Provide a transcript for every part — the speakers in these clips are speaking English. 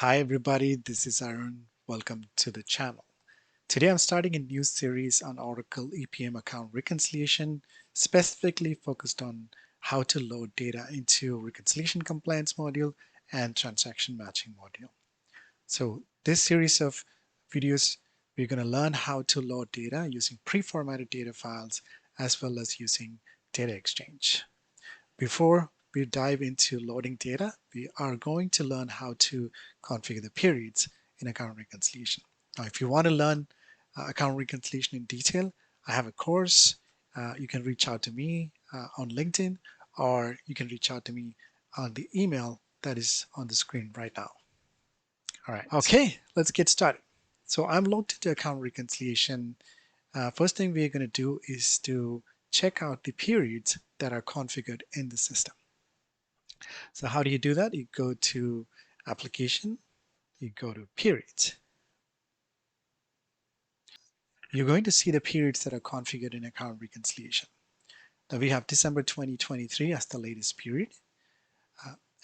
Hi everybody, this is Arun. Welcome to the channel. Today I'm starting a new series on Oracle EPM account reconciliation, specifically focused on how to load data into reconciliation compliance module and transaction matching module. So this series of videos, we're going to learn how to load data using pre-formatted data files as well as using data exchange. Before we dive into loading data, we are going to learn how to configure the periods in account reconciliation. Now, if you want to learn account reconciliation in detail, I have a course. You can reach out to me on LinkedIn, or you can reach out to me on the email that is on the screen right now. All right. Okay, let's get started. So I'm logged into account reconciliation. First thing we're going to do is to check out the periods that are configured in the system. So how do you do that? You go to application, you go to periods. You're going to see the periods that are configured in account reconciliation. Now we have December 2023 as the latest period.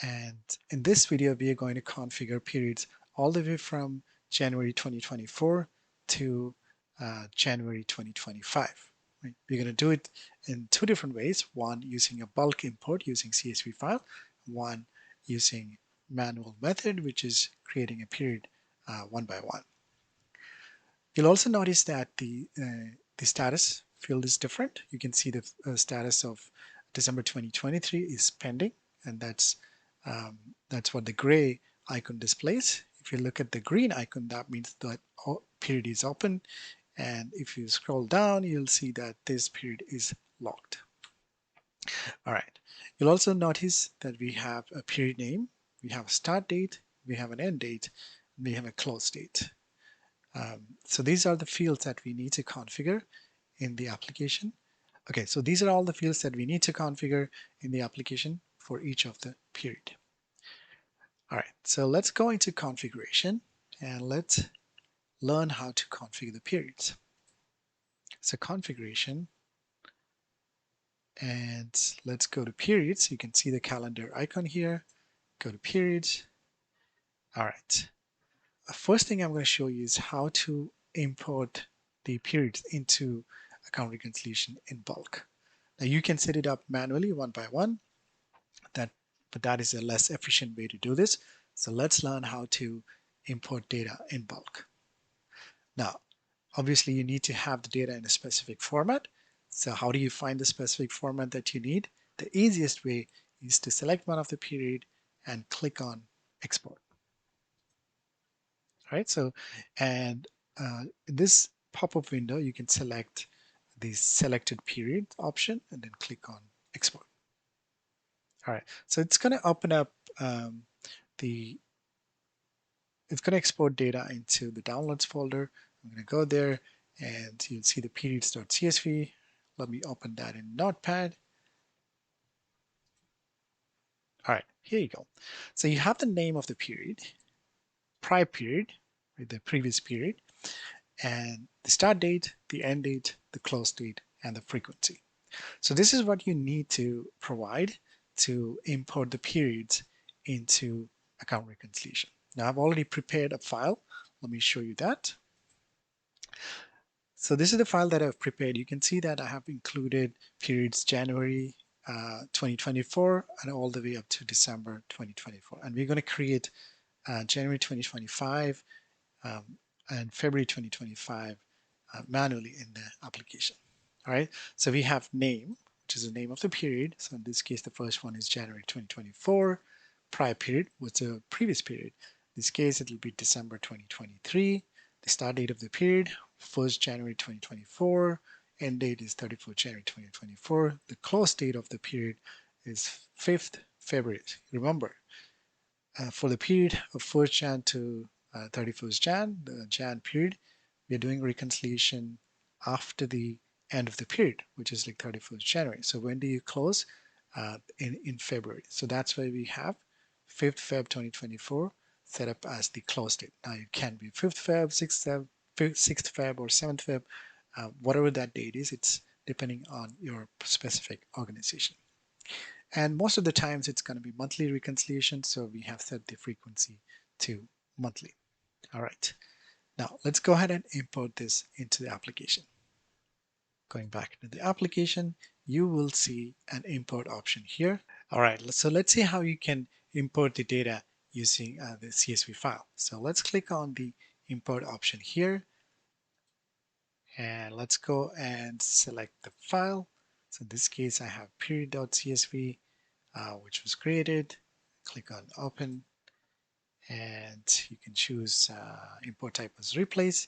And in this video, we are going to configure periods all the way from January 2024 to January 2025. Right? We're going to do it in two different ways. One using a bulk import using CSV file, one using manual method, which is creating a period one by one. You'll also notice that the status field is different. You can see the status of December 2023 is pending, and that's what the gray icon displays. If you look at the green icon, that means that period is open. And if you scroll down, you'll see that this period is locked. All right. You'll also notice that we have a period name, we have a start date, we have an end date, and we have a close date. So these are the fields that we need to configure in the application. Okay, so these are all the fields that we need to configure in the application for each of the period. All right, so let's go into configuration and let's learn how to configure the periods. So configuration, and let's go to periods. You can see the calendar icon here. Go to periods. All right. The first thing I'm going to show you is how to import the periods into account reconciliation in bulk. Now you can set it up manually one by one, but that is a less efficient way to do this. So let's learn how to import data in bulk. Now, obviously you need to have the data in a specific format. So how do you find the specific format that you need? The easiest way is to select one of the period and click on export. All right, so and in this pop-up window, you can select the selected period option and then click on export. All right, so it's going to open up it's going to export data into the downloads folder. I'm going to go there and you'll see the periods.csv. Let me open that in Notepad. All right, here you go. So you have the name of the period, prior period, right, the previous period, and the start date, the end date, the close date, and the frequency. So this is what you need to provide to import the periods into account reconciliation. Now I've already prepared a file. Let me show you that. So this is the file that I've prepared. You can see that I have included periods January 2024 and all the way up to December 2024. And we're going to create January 2025 and February 2025 manually in the application. All right, so we have name, which is the name of the period. So in this case, the first one is January 2024. Prior period was the previous period. In this case, it will be December 2023. The start date of the period, 1st January 2024. End date is 31st January 2024. The close date of the period is 5th February. Remember, for the period of 1st Jan to 31st Jan, the Jan period, we are doing reconciliation after the end of the period, which is like 31st January. So when do you close? In February. So that's why we have 5th Feb 2024 set up as the close date. Now it can be 5th Feb, 6th Feb, or 7th Feb, whatever that date is, it's depending on your specific organization. And most of the times it's going to be monthly reconciliation, so we have set the frequency to monthly. All right. Now let's go ahead and import this into the application. Going back to the application, you will see an import option here. All right, so let's see how you can import the data using the CSV file. So let's click on the import option here, and let's go and select the file. So in this case, I have period.csv, which was created. Click on open, and you can choose import type as replace,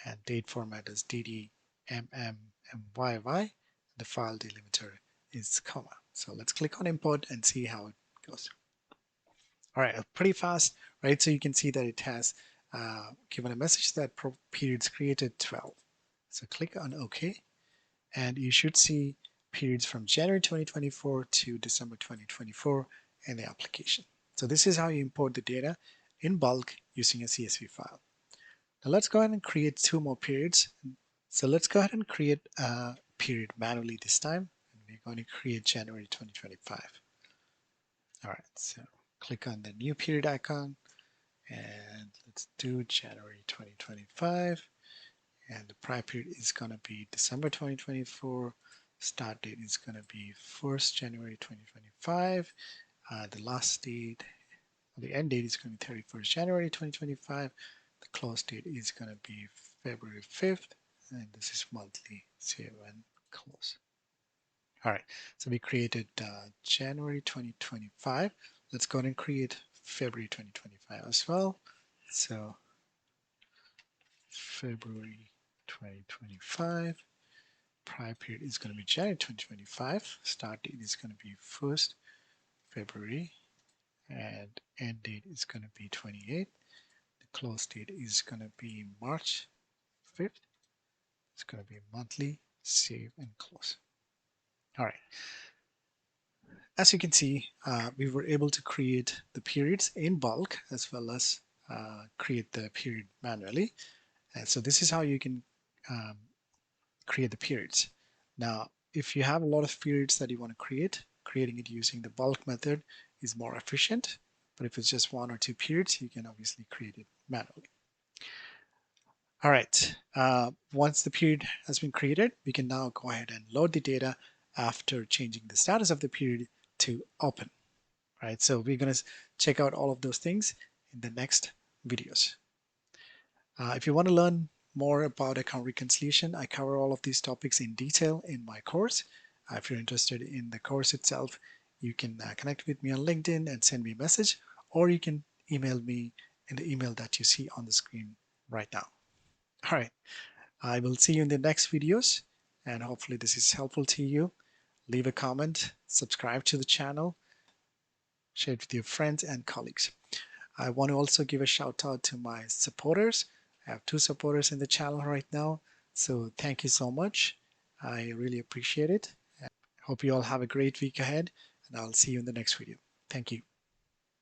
and date format is dd, mm, myy. The file delimiter is comma. So let's click on import and see how it goes. All right, pretty fast, right? So you can see that it has given a message that periods created 12. So click on OK, and you should see periods from January 2024 to December 2024 in the application. So this is how you import the data in bulk using a CSV file. Now let's go ahead and create 2 more periods. So let's go ahead and create a period manually this time. And we're going to create January 2025. All right, so click on the new period icon, and let's do January 2025. And the prior period is going to be December 2024. Start date is going to be 1st January 2025. The last date, the end date is going to be 31st January 2025. The close date is going to be February 5th. And this is monthly, save and close. All right, so we created January 2025. Let's go ahead and create February 2025 as well. So February 2025. Prior period is going to be January 2025. Start date is going to be 1st February. And end date is going to be 28. The close date is going to be March 5th. It's going to be monthly, save and close. All right. As you can see, we were able to create the periods in bulk as well as create the period manually. And so this is how you can um, create the periods. Now, if you have a lot of periods that you want to create, creating it using the bulk method is more efficient. But if it's just 1 or 2 periods, you can obviously create it manually. All right, once the period has been created, we can now go ahead and load the data after changing the status of the period to open. Right, so we're going to check out all of those things in the next videos. If you want to learn more about account reconciliation, I cover all of these topics in detail in my course. If you're interested in the course itself, you can connect with me on LinkedIn and send me a message, or you can email me in the email that you see on the screen right now. All right, I will see you in the next videos, and hopefully this is helpful to you. Leave a comment, subscribe to the channel, share it with your friends and colleagues. I want to also give a shout out to my supporters. I have 2 supporters in the channel right now, so thank you so much. I really appreciate it. Hope you all have a great week ahead, and I'll see you in the next video. Thank you.